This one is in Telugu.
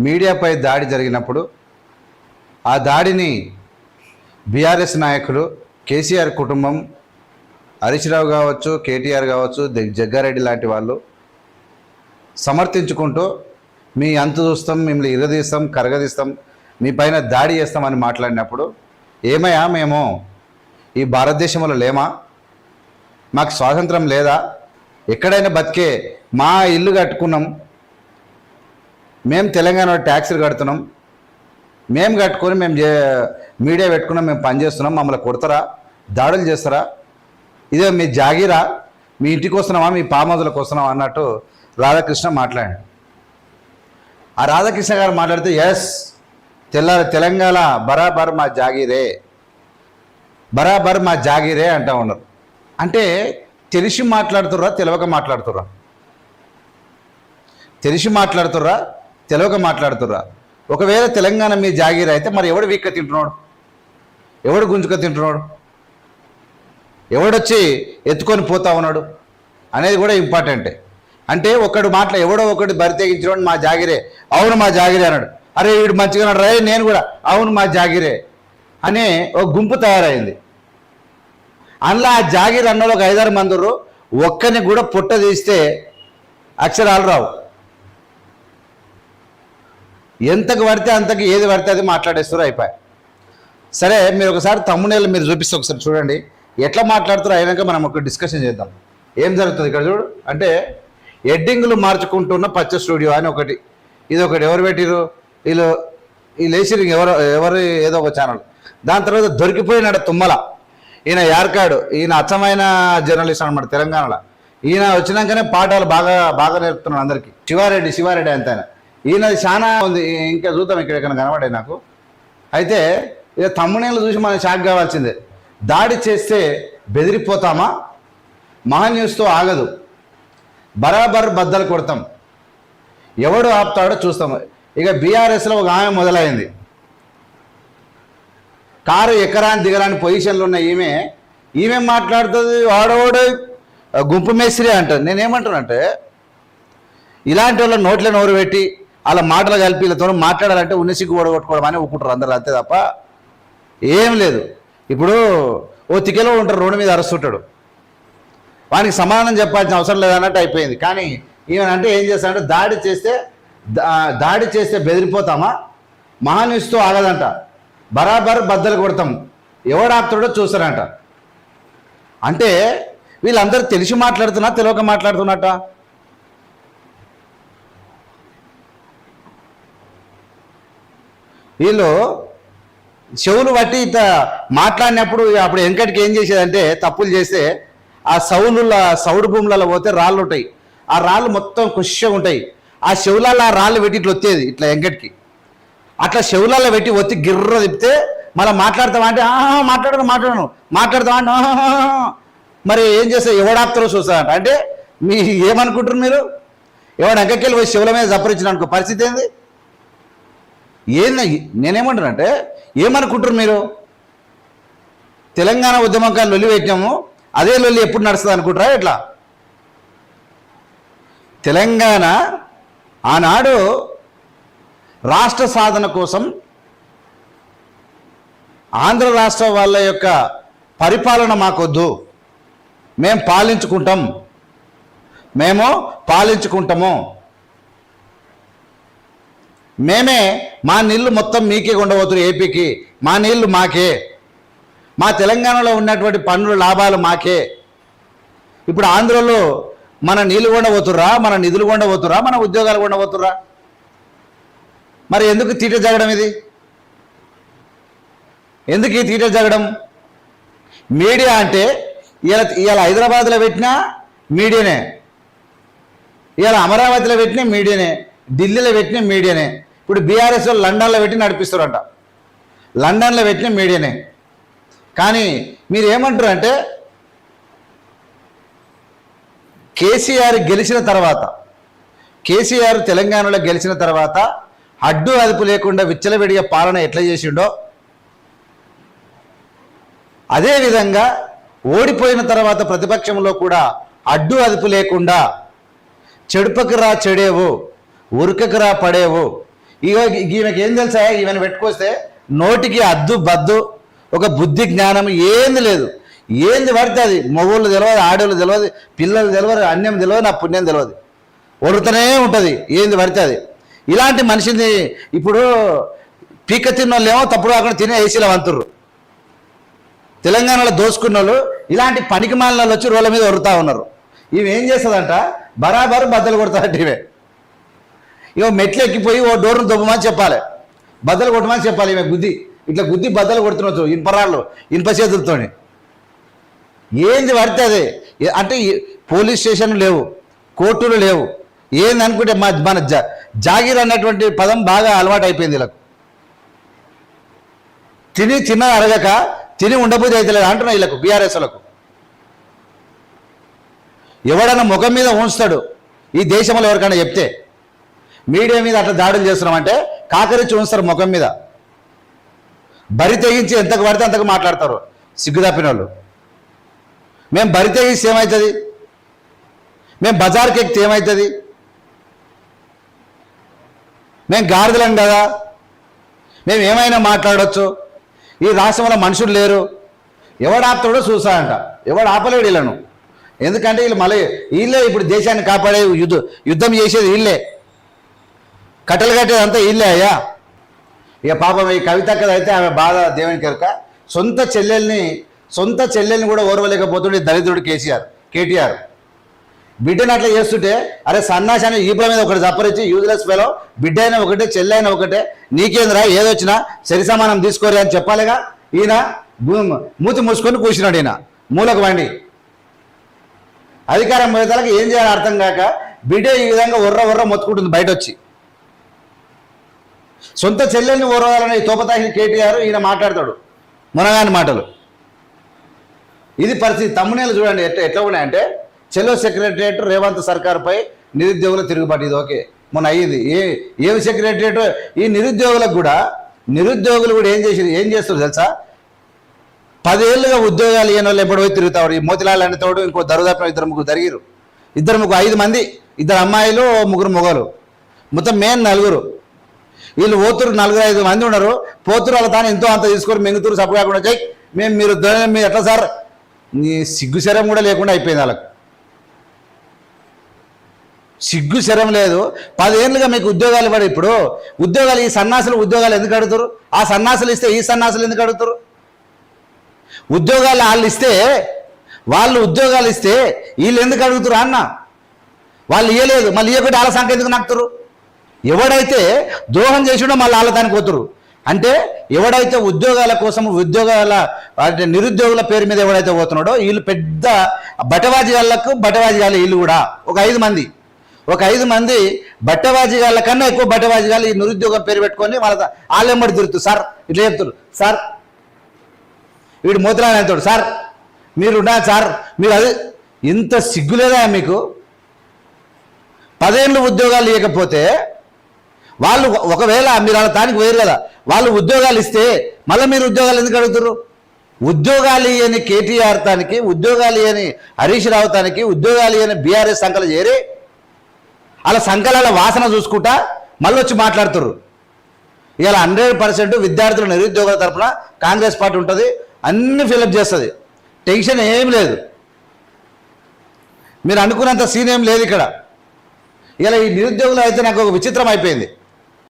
మీడియాపై దాడి జరిగినప్పుడు ఆ దాడిని బీఆర్ఎస్ నాయకులు, కేసీఆర్ కుటుంబం, హరీష్ రావు కావచ్చు, కేటీఆర్ కావచ్చు, జగ్గారెడ్డి లాంటి వాళ్ళు సమర్థించుకుంటూ మీ అంతు చూస్తాం, మిమ్మల్ని ఇరదీస్తాం, కరగదీస్తాం, మీ పైన దాడి చేస్తామని మాట్లాడినప్పుడు ఏమయ్యా మేము ఈ భారతదేశంలో లేమా? మాకు స్వాతంత్రం లేదా? ఎక్కడైనా బతికే మా ఇల్లు కట్టుకున్నాం, మేము తెలంగాణలో ట్యాక్సులు కడుతున్నాం, మేము కట్టుకొని మేము మీడియా పెట్టుకున్నాం, మేము పనిచేస్తున్నాం, మమ్మల్ని కొడతారా, దాడులు చేస్తారా? ఇదే మీ జాగీరా, మీ ఇంటికి వస్తున్నామా, మీ పామోదులకు వస్తున్నామా అన్నట్టు రాధాకృష్ణ మాట్లాడాడు. ఆ రాధాకృష్ణ గారు మాట్లాడితే ఎస్ తెలంగాణ బరాబర్ మా జాగీరే, బరాబర్ మా జాగీరే అంటూ ఉన్నారు. అంటే తెలిసి మాట్లాడుతుర్రా, తెలియక మాట్లాడుతుర్రా? తెలిసి మాట్లాడుతుర్రా, తెలియక మాట్లాడుతుర్రా? ఒకవేళ తెలంగాణ మీ జాగీర అయితే మరి ఎవడు వీక్క తింటున్నాడు, ఎవడు గుంజుక తింటున్నాడు, ఎవడొచ్చి ఎత్తుకొని పోతా ఉన్నాడు అనేది కూడా ఇంపార్టెంటే. అంటే ఒకడు ఎవడో ఒకటి బరి తెగించినోడు మా జాగిరే, అవును మా జాగిరే అన్నాడు. అరే వీడు మంచిగా అన్నాడు, రే నేను కూడా అవును మా జాగిరే అనే ఒక గుంపు తయారైంది. అందులో ఆ జాగిర్ అన్నోళ్ళు ఒక 5-6 మంది ఒక్కరిని కూడా పొట్ట తీస్తే అక్షరాలు రావు. ఎంతకు పడితే అంతకు, ఏది పడితే అది మాట్లాడేస్తారు, అయిపోయి. సరే మీరు ఒకసారి తమ్మునేళ్ళు మీరు చూపిస్తే ఒకసారి చూడండి ఎట్లా మాట్లాడుతారో. అయినాక మనం ఒక డిస్కషన్ చేద్దాం ఏం జరుగుతుంది ఇక్కడ. చూడు, అంటే ఎడ్డింగులు మార్చుకుంటున్న పచ్చ స్టూడియో అని ఒకటి, ఇది ఒకటి. ఎవరు పెట్టిరు? వీళ్ళు వేసిరు, ఎవరు ఏదో ఒక ఛానల్. దాని తర్వాత దొరికిపోయినాడు తుమ్మల, ఈయన యార్కాడు, ఈయన అచ్చమైన జర్నలిస్ట్ అనమాట తెలంగాణలో. ఈయన వచ్చినాకనే పాఠాలు బాగా నేర్పుతున్నాడు అందరికీ. శివారెడ్డి అంత ఈయన చాలా ఉంది. ఇంకా చూద్దాం ఇక్కడ కనబడే నాకు. అయితే ఇక తమ్మునేళ్ళు చూసి మనం షాక్ కావాల్సిందే. దాడి చేస్తే బెదిరిపోతామా? మహాన్యూస్తో ఆగదు, బరాబర్ బద్దలు కొడతాం, ఎవడు ఆపుతాడో చూస్తాం. ఇక బీఆర్ఎస్లో ఒక ఆమె మొదలైంది. కారు ఎక్కరాని దిగరాని పొజిషన్లో ఉన్న ఈమె మాట్లాడుతుంది, వాడవాడు గుంపు మేస్త్రి అంటారు. నేనేమంటానంటే ఇలాంటి వాళ్ళ నోట్ల నోరు పెట్టి అలా మాటలు కలిపి వీళ్ళతో మాట్లాడాలంటే ఉన్నసిగ్గు ఓడగొట్టుకోవడం అని ఒప్పుకుంటారు అందరూ, అంతే తప్ప ఏం లేదు. ఇప్పుడు ఓ తికెలో ఉంటారు, రోడ్డు మీద అరుస్తుంటాడు, వానికి సమాధానం చెప్పాల్సిన అవసరం లేదన్నట్టు అయిపోయింది. కానీ ఈయనంటే ఏం చేస్తాడంటే దాడి చేస్తే బెదిరిపోతామా? మహాన్యూస్తో ఆగదంట, బరాబర్ బద్దలు కొడతాం, ఎవడు ఆపుతాడో చూస్తారంట. అంటే వీళ్ళందరూ తెలిసి మాట్లాడుతున్నా, తెలియక మాట్లాడుతున్నట్ట? వీళ్ళు చెవులు బట్టి ఇట్ట మాట్లాడినప్పుడు అప్పుడు వెంకటికి ఏం చేసేదంటే తప్పులు చేస్తే ఆ సౌడు భూములలో పోతే రాళ్ళు ఉంటాయి, ఆ రాళ్ళు మొత్తం ఖుషిగా ఉంటాయి. ఆ చెవులలో ఆ రాళ్ళు పెట్టి ఇట్లా వచ్చేది ఇట్లా వెంకటికి. అట్లా చెవులలో పెట్టి ఒత్తి గిర్ర తిప్పితే మళ్ళీ మాట్లాడతావా అంటే మాట్లాడతావా అంటే మరి ఏం చేస్తే ఎవడాప్తారో చూస్తారంట. అంటే మీ ఏమనుకుంటారు మీరు? ఎవడు వెంకకెళ్ళి పోయి చెవుల మీద జపరించిన అనుకో పరిస్థితి ఏంది? నేనేమంటానంటే ఏమనుకుంటారు మీరు? తెలంగాణ ఉద్యమకాలు లొల్లి పెట్టినాము, అదే లొల్లి ఎప్పుడు నడుస్తుంది అనుకుంటారా? ఎట్లా? తెలంగాణ ఆనాడు రాష్ట్ర సాధన కోసం ఆంధ్ర రాష్ట్ర వాళ్ళ యొక్క పరిపాలన మాకొద్దు, మేము పాలించుకుంటాము, మేమే మా నీళ్లు మొత్తం మీకే ఉండబోతున్నారు, ఏపీకి మా నీళ్లు మాకే, మా తెలంగాణలో ఉన్నటువంటి పన్నుల లాభాలు మాకే. ఇప్పుడు ఆంధ్రలో మన నీళ్లు కొండబోతుర్రా, మన నిధులు కొండబోతుర్రా, మన ఉద్యోగాలు కొండబోతుర్రా? మరి ఎందుకు తీట జగడం ఇది? ఎందుకు ఈ తీట జగడం? మీడియా అంటే ఇవాళ హైదరాబాద్లో పెట్టినా మీడియానే, ఇవాళ అమరావతిలో పెట్టినా మీడియానే, ఢిల్లీలో పెట్టిన మీడియానే. ఇప్పుడు బీఆర్ఎస్ లండన్లో పెట్టి నడిపిస్తారంట, లండన్లో పెట్టిన మీడియానే. కానీ మీరు ఏమంటారు అంటే కేసీఆర్ తెలంగాణలో గెలిచిన తర్వాత అడ్డు అదుపు లేకుండా విచ్చలవిడిగా పాలన ఎట్లా చేసిండో అదేవిధంగా ఓడిపోయిన తర్వాత ప్రతిపక్షంలో కూడా అడ్డు అదుపు లేకుండా చెడుపకురా చెడేవు, ఉరకకురా పడేవు, ఇక ఈమెకి ఏం తెలుసా, ఈమెను పెట్టుకొస్తే నోటికి అద్దు బద్దు ఒక బుద్ధి జ్ఞానం ఏంది లేదు. ఏంది పడితే అది మగవాళ్ళు తెలియదు, ఆడవాళ్ళు తెలియదు, పిల్లలు తెలియదు, అన్యం తెలియదు, నా పుణ్యం తెలియదు, ఒడుతూనే ఉంటుంది ఏంది పడితే అది. ఇలాంటి మనిషిని ఇప్పుడు పీక తిన్న వాళ్ళు ఏమో తప్పుడు కాకుండా తినే ఏసీలో వంతుర్రు. తెలంగాణలో దోసుకున్న వాళ్ళు ఇలాంటి పనికి మాలిన వాళ్ళు వచ్చి రోడ్ల మీద ఒరుతా ఉన్నారు. ఇవి ఏం చేస్తుందంట, బరాబరు బద్దలు కొడతారంట. ఇవో మెట్లు ఎక్కిపోయి ఓ డోర్ను దొబ్బమని చెప్పాలి, బద్దలు కొట్టమని చెప్పాలి. ఈమె గుద్ది ఇట్లా గుద్ది బద్దలు కొడుతున్నచ్చు ఇనుపరాళ్ళు ఇనుప చేతులతో. ఏంది పడితే అదే. అంటే పోలీస్ స్టేషన్లు లేవు, కోర్టులు లేవు, ఏంది అనుకుంటే మన జాగీర్ అన్నటువంటి పదం బాగా అలవాటు అయిపోయింది వీళ్ళకు. తిని చిన్న అరగక తిని ఉండబోదు అయితే లేదు అంటున్నా వీళ్ళకు, బీఆర్ఎస్లకు. ఎవడన్నా ముఖం మీద ఉంచుతాడు ఈ దేశంలో ఎవరికైనా చెప్తే, మీడియా మీద అట్లా దాడులు చేస్తున్నామంటే కాకరించి ఉంచుతారు ముఖం మీద. బరి తెగించి ఎంతకు పడితే అంతకు మాట్లాడతారు సిగ్గుదప్పిన వాళ్ళు. మేము బరి తెగిస్తే ఏమవుతుంది, మేము బజార్కి ఎక్కితే ఏమవుతుంది, మేము గాడిదలం కదా, మేము ఏమైనా మాట్లాడవచ్చు, ఈ రాష్ట్రంలో మనుషులు లేరు, ఎవడు ఆపుతాడో చూసా అంట. ఎవడు ఆపలేడు వీళ్ళను. ఎందుకంటే వీళ్ళు మళ్ళీ వీళ్ళే ఇప్పుడు దేశాన్ని కాపాడే యుద్ధం చేసేది వీళ్ళే, కట్టెలు కట్టేది అంతా వీళ్ళే అయ్యా. ఇక పాపం ఈ కవితక్కద అయితే ఆమె బాధ దేవునికి ఎరుక. సొంత చెల్లెల్ని కూడా ఓర్వలేకపోతుండే దరిద్రుడు కేటీఆర్. బిడ్డను అట్లా చేస్తుంటే, అరే సన్నాశాన్ని ఈపుల మీద ఒకటి చప్పరించి యూజ్లెస్ ఫెలో, బిడ్డ అయినా ఒకటే చెల్లె అయినా ఒకటే, నీకేంద్రా ఏదొచ్చినా సరి సమానం తీసుకోరు అని చెప్పాలిగా. ఈయన మూతి మూసుకొని కూర్చున్నాడు, ఈయన మూలకు వండి. అధికారం పోయేతలకు ఏం చేయాలో అర్థం కాక బిడ్డ ఈ విధంగా ఒర్ర మొత్తుకుంటుంది బయట వచ్చి. సొంత చెల్లెల్ని ఓర్వాలని తోపతాయి కేటీఆర్ ఈయన మాట్లాడతాడు మునగాని మాటలు. ఇది పరిస్థితి. తమ్మునేలు చూడండి ఎట్లా ఉన్నాయంటే, చెల్లో సెక్రటరియట్ రేవంత్ సర్కార్పై నిరుద్యోగుల తిరుగుబాటు. ఇది ఓకే, మొన్న అయ్యింది. ఏమి సెక్రటరియట్, ఈ నిరుద్యోగులు కూడా ఏం చేస్తారు తెలుసా, 10 ఏళ్ళుగా ఉద్యోగాలు ఇవ్వని వాళ్ళు ఎప్పుడు పోయి తిరుగుతాడు. ఈ మోతిలాల్ అనే తోడు ఇంకో దరుదాపు 5 మంది, 2 అమ్మాయిలు 3 మొగలు, మొత్తం మెయిన్ 4. వీళ్ళు పోతురు 4-5 మంది ఉన్నారు. పోతురు వాళ్ళ తాను ఎంతో అంత తీసుకొని మెంగుతురు, సప్పు కాకుండా చెక్ మీరు ఎట్లా సార్, నీ సిగ్గు శరం కూడా లేకుండా అయిపోయింది వాళ్ళకు. సిగ్గు శరం లేదు. 10 ఏళ్ళుగా మీకు ఉద్యోగాలు ఇవ్వడు. ఇప్పుడు ఉద్యోగాలు ఈ సన్నాసులు ఉద్యోగాలు ఎందుకు అడుగుతారు? ఆ సన్నాసులు ఇస్తే ఈ సన్నాసులు ఎందుకు అడుగుతారు? ఉద్యోగాలు వాళ్ళు ఉద్యోగాలు ఇస్తే వీళ్ళు ఎందుకు అడుగుతారు అన్న? వాళ్ళు ఇవ్వలేదు, మళ్ళీ ఇవ్వకుండా వాళ్ళ సంఖ్య ఎందుకు నాకుతారు? ఎవడైతే ద్రోహం చేసినా మళ్ళీ వాళ్ళ దానికి పోతురు. అంటే ఎవడైతే ఉద్యోగాల కోసం నిరుద్యోగుల పేరు మీద ఎవడైతే పోతున్నాడో వీళ్ళు పెద్ద బట్టవాజిగాళ్ళకు వీళ్ళు కూడా ఒక 5 మంది బట్టవాజిగాళ్ళ కన్నా ఎక్కువ బట్టవాజిగాళ్ళు ఈ నిరుద్యోగం పేరు పెట్టుకొని వాళ్ళెమ్మడి తిరుగుతారు. సార్ ఇట్లా చెప్తారు, సార్ వీడు మోతిలాల్ అంటాడు, సార్ మీరు సార్ మీరు అది ఇంత సిగ్గులేదా మీకు? 10 ఏళ్ళు ఉద్యోగాలు ఇవ్వకపోతే వాళ్ళు ఒకవేళ మీరు వాళ్ళ దానికి పోయారు కదా, వాళ్ళు ఉద్యోగాలు ఇస్తే మళ్ళీ మీరు ఉద్యోగాలు ఎందుకు అడుగుతారు? ఉద్యోగాలు ఇవ్వని కేటీఆర్ తానికి, ఉద్యోగాలు ఇవ్వని హరీష్ రావు తానికి, ఉద్యోగాలు ఇవ్వని బీఆర్ఎస్ సంకలు చేరి వాళ్ళ సంకలాల వాసన చూసుకుంటా మళ్ళీ వచ్చి మాట్లాడుతారు. ఇవాళ 100% విద్యార్థుల నిరుద్యోగుల తరఫున కాంగ్రెస్ పార్టీ ఉంటుంది, అన్ని ఫిలప్ చేస్తుంది, టెన్షన్ ఏం లేదు. మీరు అనుకున్నంత సీన్ ఏం లేదు ఇక్కడ. ఇలా ఈ నిరుద్యోగులు అయితే నాకు ఒక విచిత్రం అయిపోయింది.